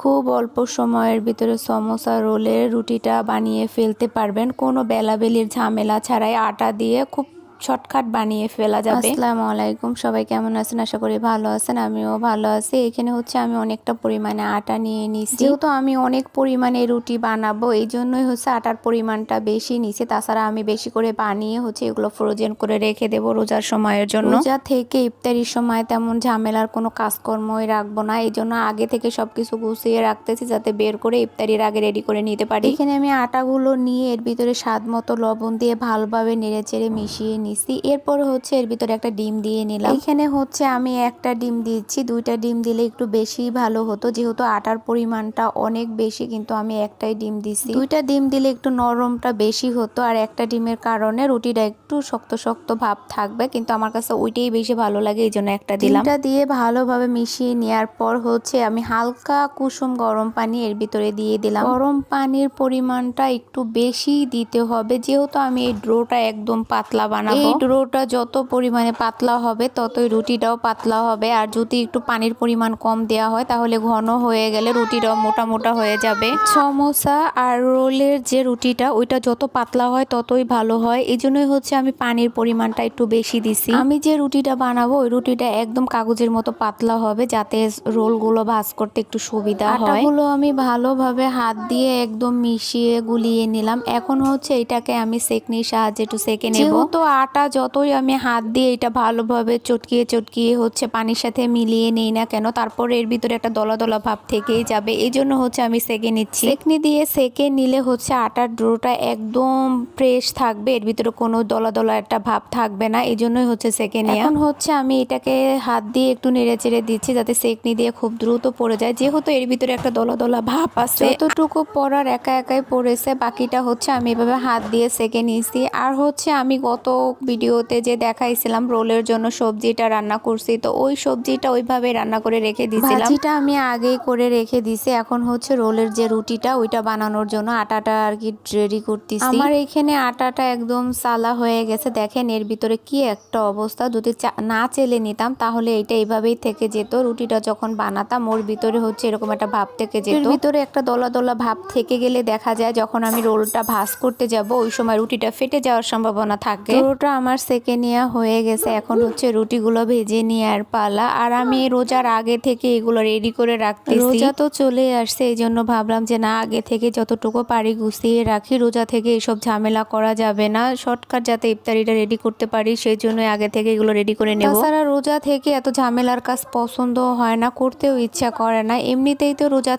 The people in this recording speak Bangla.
খুব অল্প সময়ের ভিতরে সমোসা রোলের রুটিটা বানিয়ে ফেলতে পারবেন কোনো বেলাবেলির ঝামেলা ছাড়াই। আটা দিয়ে খুব শর্টকাট বানিয়ে ফেলা যাবে। আসসালামু আলাইকুম, সবাই কেমন আছেন? আশা করি ভালো আছেন, আমিও ভালো আছি। এখানে হচ্ছে আমি অনেকটা পরিমাণে আটা নিয়ে নিছি। যেহেতু আমি অনেক পরিমাণে রুটি বানাবো এই জন্যই হচ্ছে আটার পরিমাণটা বেশি নিছি। তাছাড়া আমি বেশি করে বানিয়ে হচ্ছে এগুলো ফ্রোজেন করে রেখে দেবো রোজার সময়ের জন্য। রোজা থেকে ইফতারির সময় তেমন ঝামেলার কোনো কাজকর্মই রাখবো না, এই জন্য আগে থেকে সবকিছু গুছিয়ে রাখতেছি যাতে বের করে ইফতারির আগে রেডি করে নিতে পারি। এখানে আমি আটাগুলো নিয়ে এর ভিতরে স্বাদ মতো লবণ দিয়ে ভালোভাবে নেড়েচেড়ে মিশিয়ে নিছি। এরপর হচ্ছে এর ভিতরে একটা ডিম দিয়ে নিলাম। এখানে হচ্ছে আমি একটা ডিম দিচ্ছি, দুইটা ডিম দিলে একটু বেশি ভালো হতো, যেহেতু আটার পরিমাণটা অনেক বেশি, কিন্তু আমি একটাই ডিম দিছি। দুইটা ডিম দিলে একটু নরমটা বেশি হতো, আর একটা ডিমের কারণে রুটিটা একটু শক্ত শক্ত ভাব থাকবে, কিন্তু আমার কাছে ওইটাই বেশি ভালো লাগে, এই জন্য একটা দিলাম। ডিমটা দিয়ে ভালোভাবে মিশিয়ে নেওয়ার পর হচ্ছে আমি হালকা কুসুম গরম পানি এর ভিতরে দিয়ে দিলাম। গরম পানির পরিমাণটা একটু বেশি দিতে হবে, যেহেতু আমি এই ডোটা একদম পাতলা বানাবো। এই ডোটা যত পরিমাণে পাতলা হবে ততই রুটিটাও পাতলা হবে, আর যদি একটু পানির পরিমাণ কম দেওয়া হয় তাহলে ঘন হয়ে গেলে রুটিটাও মোটা মোটা হয়ে যাবে। সমোসা আর রোলের যে রুটিটা ওইটা যত পাতলা হয় ততই ভালো হয়, এই জন্যই হচ্ছে আমি পানির পরিমাণটা একটু বেশি দিছি। আমি যে রুটিটা বানাবো ওই রুটিটা একদম কাগজের মতো পাতলা হবে, যাতে রোলগুলো ভাজ করতে একটু সুবিধা হয়। আটাগুলো আমি ভালোভাবে হাত দিয়ে একদম মিশিয়ে গুলিয়ে নিলাম। এখন হচ্ছে এটাকে আমি সেকনির সাহায্যে একটু সেকে নেব। যেহেতু আটা যতই আমি হাত দিয়ে এটা ভালোভাবে চটকিয়ে চটকিয়ে হচ্ছে পানির সাথে মিলিয়ে নেই না কেন, তারপর এর ভিতরে একটা দলা দলা ভাব থেকেই যাবে, এই জন্য হচ্ছে আমি সেকে নিচ্ছি। সেকনি দিয়ে সেকে নিলে হচ্ছে আটার ডোটা একদম ফ্রেশ থাকবে, এর ভিতরে কোনো দলা দলা একটা ভাব থাকবে না, এই জন্যই হচ্ছে সেকে নেওয়া। এখন হচ্ছে আমি এটাকে হাত দিয়ে একটু নেড়ে চেড়ে দিচ্ছি যাতে সেকনি দিয়ে খুব দ্রুত পড়ে যায়, যেহেতু এর ভিতরে একটা দলা দলা ভাব আছে। যতটুকু পড়ার একা একাই পড়েছে, বাকিটা হচ্ছে আমি এভাবে হাত দিয়ে সেকে নিয়েছি। আর হচ্ছে আমি গত ভিডিওতে যে দেখাইছিলাম রোলের জন্য সবজিটা রান্না করছি, তো ওই সবজিটা ওইভাবে রান্না করে রেখে দিয়েছিলাম। ভাজিটা আমি আগেই করে রেখে দিছি, এখন হচ্ছে রোলের যে রুটিটা ওইটা বানানোর জন্য আটাটা আর কি রেডি করতেছি। আমার এখানে আটাটা একদম সালা হয়ে গেছে, দেখেন এর ভিতরে কি একটা অবস্থা। যদি না চেলে নিতাম তাহলে এটা এইভাবেই থেকে যেত। রুটিটা যখন বানাতাম ওর ভিতরে হচ্ছে এরকম একটা ভাব থেকে যেত, এর ভিতরে একটা দলা দলা ভাব থেকে গেলে দেখা যায় যখন আমি রোলটা ভাজ করতে যাব ওই সময় রুটিটা ফেটে যাওয়ার সম্ভাবনা থাকে। রোলটা আমার সেকে নেওয়া হয়ে গেছে, এখন হচ্ছে রুটিগুলো ভেজে নেওয়ার পালা। আর আমি রোজার আগে থেকে এগুলো রেডি করে রাখতেছি। রোজা তো চলে আসছে, এই জন্য ভাবলাম যে না, আগে থেকে যতটুকু পারি গুছিয়ে রাখি, রোজা থেকে এসব ঝামেলা করা যাবে না, শর্টকাট যাতে ইফতারিটা রেডি করতে পারি সেই জন্য আগে থেকে এগুলো রেডি করে নেব। তাছাড়া রোজা থেকে এত ঝামেলার কাজ পছন্দ হয় না, করতেও ইচ্ছা করে না। এমনিতেই তো রোজা